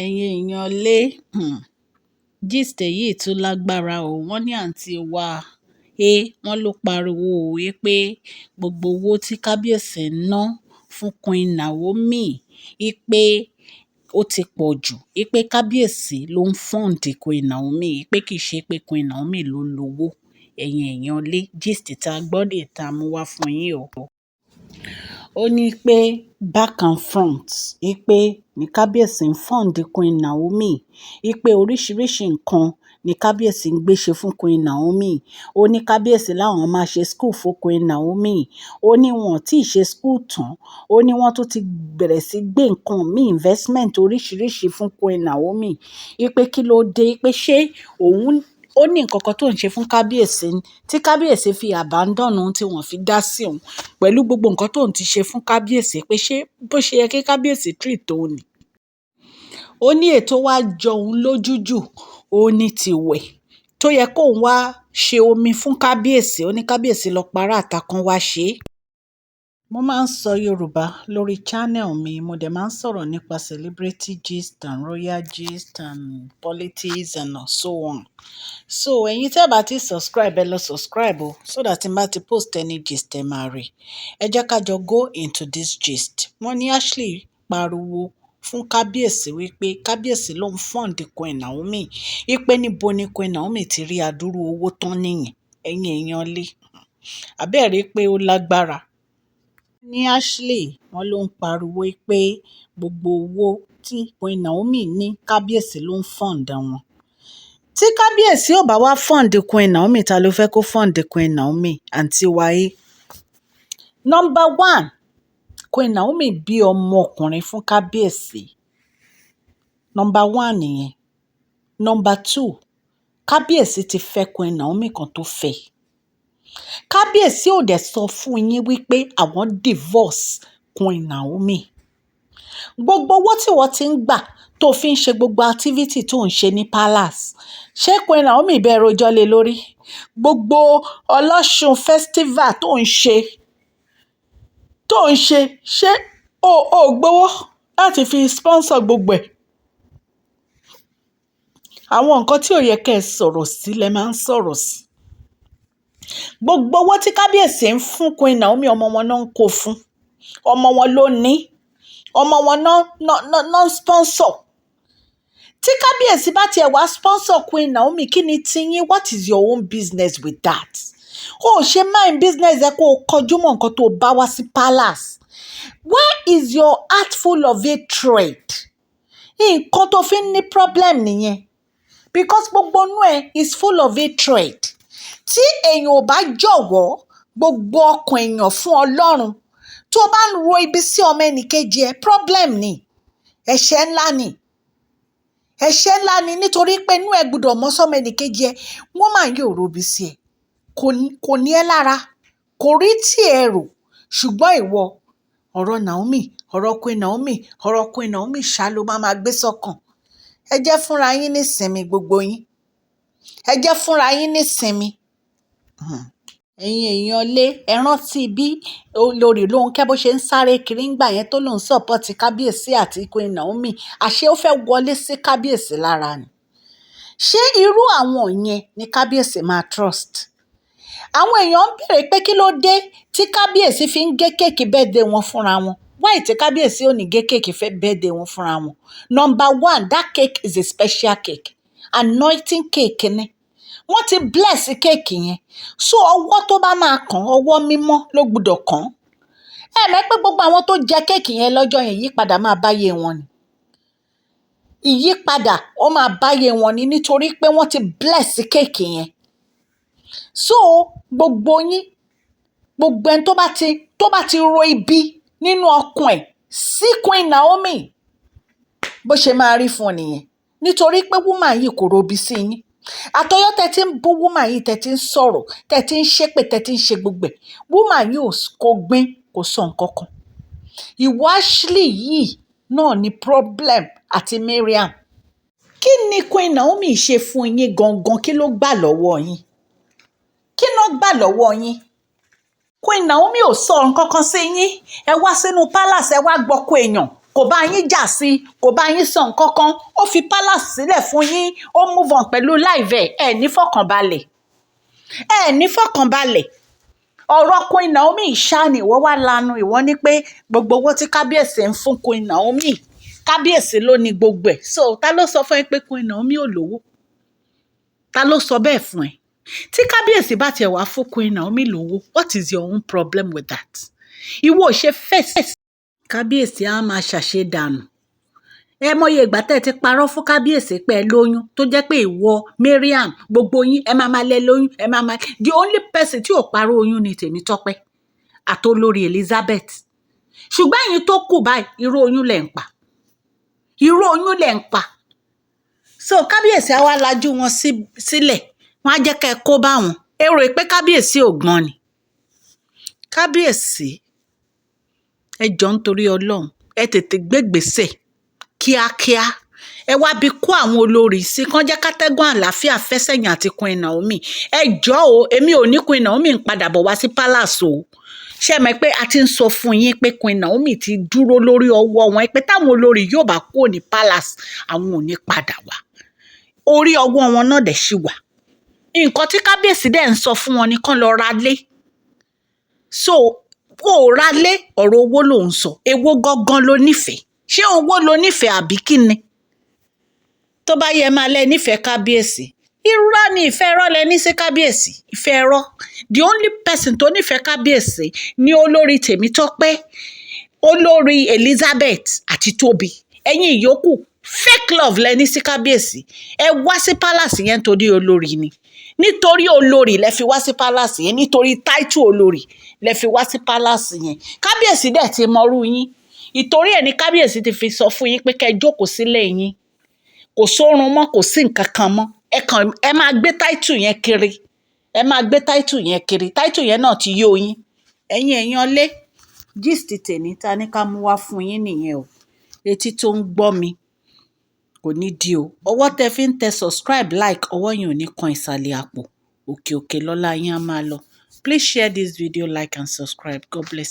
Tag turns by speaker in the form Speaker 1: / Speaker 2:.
Speaker 1: ẹ̀yin èèyàn lé gist yìí tún lágbára o. Wọ́n ní àǹtí wa wọ́n ló pariwo pé gbogbo owó tí kábíyèsí ń ná fún Queen Naomi pé ó ti pọ̀ jù, pé kábíyèsí ló ń fọ́ǹdì Queen Naomi, pé kì í ṣe pé Queen Naomi ló lówó. ẹ̀yin èèyàn lé gist tá a gbọ́ dé tá a mú wá fún yín o. Ó ní pé back and front pé ní kábíyèsí ń fọ́ǹdì Queen Naomi, pé oríṣiríṣi nǹkan ní kábíyèsí ń gbé ṣe fún Queen Naomi. Ó ní kábíyèsí láwọn máa ṣe school fún Queen Naomi. Ó ní wọn ò tí ì ṣe school tán. Ó ní wọ́n tún ti bẹ̀rẹ̀ sí gbé nǹkan míì investment oríṣiríṣi fún Queen Naomi. Pé kí ló dé, pé ṣé òun ó ní nǹkan kan tó ń ṣe fún kábíyèsí tí kábíyèsí fi abandon òun tí wọ́n fi dá sí òun pẹ̀lú gbogbo nǹkan tó ń ti ṣe fún kábíyèsí, pé ṣé bó ṣe yẹ kí kábíyèsí treat òun ni. Ó ní ètò wá jọ òun lójú jù, ó ní tìwẹ̀ tó yẹ kóun wá ṣe omi fún kábíyèsí. Ó ní kábíyèsí lọ para àtàkùn wá ṣe é. Mo máa ń sọ Yorùbá lórí channel mi, mo dẹ̀ máa ń sọ̀rọ̀ nípa celebrity gist and royal gist and politics and so on. So ẹ̀yin tẹ́ bá ti subscribe, ẹ lọ subscribe o, so that n bá ti post any gist ẹ máa rí. Ẹ jẹ́ ká jọ go into this gist. Wọ́n ní Ashley pariwo fún kábíyèsí wípé kábíyèsí ló ń fọ́ǹdì Queen Naomi, wípé níbo ni Queen Naomi ti rí adúrú owó tán nìyẹn. ẹ̀yin èèyàn lé àbẹ́ẹ̀rí pé ó lágbára. Ní Ashley wọ́n ló ń pariwo pé gbogbo owó tí Queen Naomi ní kábíyèsí ló ń fọ́ǹdà wọn. Tí kábíyèsí ò bá wá fọ́ǹdì Queen Naomi, ta ló fẹ́ kó fọ́ǹdì Queen Naomi? Àǹtí wa Number one, Queen Naomi bí ọmọ ọkùnrin fún kábíyèsí. Number one nìyẹn. Number two, kábíyèsí ti fẹ́ Queen Naomi kan tó fẹ́. Kábíyèsí ò dẹ̀ sọ fún yín wípé àwọn divorce Queen Naomi. Gbogbo owó tí wọ́n ti ń gbà tó fi ń ṣe gbogbo activity tó ń ṣe ní palace, ṣé Queen Naomi bẹ́ẹ̀ rojọ́ lé lórí? Gbogbo ọlọ́ṣun festival tó ń ṣe ṣé o gbowó láti fi sponsor gbogbo ẹ̀? Àwọn nǹkan tí ò yẹ kẹ́ ẹ sọ̀rọ̀ sí lẹ máa ń sọ̀rọ̀ sí. Gbogbo owó tí kábíyèsí ń fún Queen Naomi, ọmọ wọn náà ń kó fún. Ọmọ wọn ló ní. Ọmọ wọn náà sponsor. Tí kábíyèsí bá tiẹ̀ wá sponsor Queen Naomi, kí ni tiyín? What is your own business with that? O ṣe mind business ẹ kó o kọjú mọ́ nǹkan tó bá wá sí palace. Where is your heart full of hatred? Nǹkan tó fi ń ní problem nìyẹn. Because gbogbo inú ẹ is full of hatred. Tí èèyàn ò bá jọ̀wọ́ gbogbo ọkàn èèyàn fún Ọlọ́run, tó bá ń ro ibi sí ọmọ ẹnìkejì ẹ, problem ni. Ẹ̀ṣẹ̀ ńlá ni. Ẹ̀ṣẹ̀ ńlá ni, nítorí pé inú ẹ gbọ́dọ̀ mọ́ sọ́mọ ẹnìkejì ẹ. Wọ́n máa yóò robi sí ẹ. Kò ní ẹ lára. Kò rí tí ẹ rò. Ṣùgbọ́n ìwọ, ọ̀rọ̀ Naomi, ọ̀rọ̀ Queen Naomi ṣá ló máa gbé sọ́kàn. Ẹ jẹ́ fúnra yín nísinmi gbogbo yín. Ẹ jẹ́ fúnra yín nísinmi. Ẹ̀yin èèyàn lé, ẹ rántí bí olórí Lónkẹ́ bó ṣe ń sáré kiri ńgbà yẹn tó lòun support kábíyèsí àti Queen Naomi. Àṣé ó fẹ́ wọlé sí kábíyèsí lára ni. Ṣé irú àwọn yẹn ni kábíyèsí máa trust? Àwọn èèyàn ń béèrè pé kí ló dé tí kábíyèsí fi ń gé kéèkì birthday wọn fúnra wọn. Why tí kábíyèsí ò ní gé kéèkì fẹ́ birthday wọn fúnra wọn? Number one, that cake is a special cake. Anointing cake ni. Wọ́n ti bless kéèkì yẹn. So ọwọ́ tó bá máa kàn, ọwọ́ mímọ́ ló gbọ́dọ̀ kàn. Ẹ mọ̀ pé gbogbo àwọn tó jẹ kéèkì yẹn lọ́jọ́ yẹn, ìyípadà máa báyé wọn ni. Ìyípadà ó máa báyé wọn ni, nítorí pé wọ́n ti bless kéèkì yẹn. So gbogbo yín, gbogbo ẹni tó bá ti ro ibi nínú ọkàn ẹ̀ sí Queen Naomi, bó ṣe máa rí fún nìyẹn. Nítorí pé woman yìí kò robi sí yín. Àtọyọ́ tẹ́ ti ń bú woman yìí, tẹ́ ti ń sọ̀rọ̀, tẹ́ ti ń ṣépè, tẹ́ ti ń ṣe gbogbo ẹ̀. Woman yìí kò gbìn, kò sọ nǹkan kan. Ìwọ Ashley yìí náà ni problem àti Mariam. Kí ni Queen Naomi ṣe fún yín gangan? Kí ló gbà lọ́wọ́ yín? Kí ló gbà lọ́wọ́ yín? Queen Naomi ò sọ nǹkan kan sí yín. Ẹ wá sínú palace, ẹ wá gbọ́kọ èèyàn. kò bá yín jà sí kò bá yín sọ nǹkan kan ó fi palace sílẹ̀ fún yín ó move on pẹ̀lú live ẹ̀ ní fọkànbalẹ̀ ní fọkànbalẹ̀ ọ̀rọ̀ Queen Naomi ṣáà ni ìwọ wá lanu ìwọ ní pé gbogbo owó tí kábíyèsí ń fún Queen Naomi kábíyèsí ló ní gbogbo ẹ̀ so ta ló sọ fún ẹ pé Queen Naomi ò lówó ta ló sọ bẹ́ẹ̀ fún ẹ tí kábíyèsí bá tiẹ̀ wá fún Queen Naomi lówó what is your own problem with that ìwọ ò ṣe fèsì kábíyèsí á máa ṣàṣedànù ẹ mọye ìgbà tẹ́ ẹ ti parọ́ fún kábíyèsí pé ẹ lóyún tó jẹ́ pé ìwọ Mariam gbogbo yín ẹ máa lẹ lóyún ẹ máa the only person tí ò parọ́ oyún ni Tèmítọ́pẹ́ àtolórí Elizabeth ṣùgbọ́n ẹ̀yin tó kù báyìí irú oyún lẹ̀ ń pa irú oyún lẹ̀ ń pa so kábíyèsí á wá lajú wọn sílẹ̀ wọn á jẹ́ kẹ́ ẹ kó bá wọn ẹ rò pé kábíyèsí ò gbọ́n ni kábíyèsí ẹ jọ nítorí Ọlọ́run ẹ tètè gbégbèsè kíákíá ẹ wá bí kó àwọn olórí sí kán jẹ́ kátẹ́gùn àlàáfíà fẹ́sẹ̀yìn àti Queen Naomi ẹ jọ̀ọ́ o èmi ò ní Queen Naomi ń padà bọ̀ wá sí palace o ṣe mọ̀ pé a ti ń sọ fún yín pé Queen Naomi ti dúró lórí ọwọ́ wọn pé táwọn olórí yóò bá kúrò ní palace àwọn ò ní padà wá orí ọwọ́ wọn náà dẹ̀ ṣì wà nǹkan tí kábíyèsí dẹ̀ ń sọ fún wọn ni kán lọ ra lé so kó o ra lé ọ̀rọ̀ owó ló ń sọ èwo gangan ló nífẹ̀ẹ́ ṣé owó ló nífẹ̀ẹ́ àbí kí ni tó bá yẹ máa lẹ nífẹ̀ẹ́ kábíyèsí irọ́ ni ìfẹ́ ẹ̀rọ lẹ ní sí kábíyèsí ìfẹ́ ẹ̀rọ the only person tó nífẹ̀ẹ́ kábíyèsí ni olórí Tèmítọ́pẹ́ olórí Elizabeth àti Tóbi ẹ̀yin ìyókù fake love lẹ ní sí kábíyèsí ẹ wá sí palace yẹn torí olórí ni nítorí olórí lẹ fi wá sí palace yẹn nítorí title olórí lẹ fi wá sí palace yẹn kábíyèsí dẹ̀ ti mọrú yín ìtorí ẹ̀ ní kábíyèsí ti fi sọ fún yín pé kẹ́ ẹ jókòó sílé yín kò sórun mọ́ kò sí nǹkan kan mọ́ ẹ máa gbé táìtù yẹn kiri ẹ máa gbé táìtù yẹn kiri táìtù yẹn náà ti yó yín ẹ̀yin èèyàn lé gist tèmi ta ní ká mú wá fún yín nìyẹn o etí tó ń gbọ́ mi kò ní di o ọwọ́ tẹ fi ń tẹ subscribe like ọwọ́ yẹn ò ní kan ìsàlẹ̀ àpò òkè òkè lọ́lá yín á máa lọ please share this video like and subscribe God bless.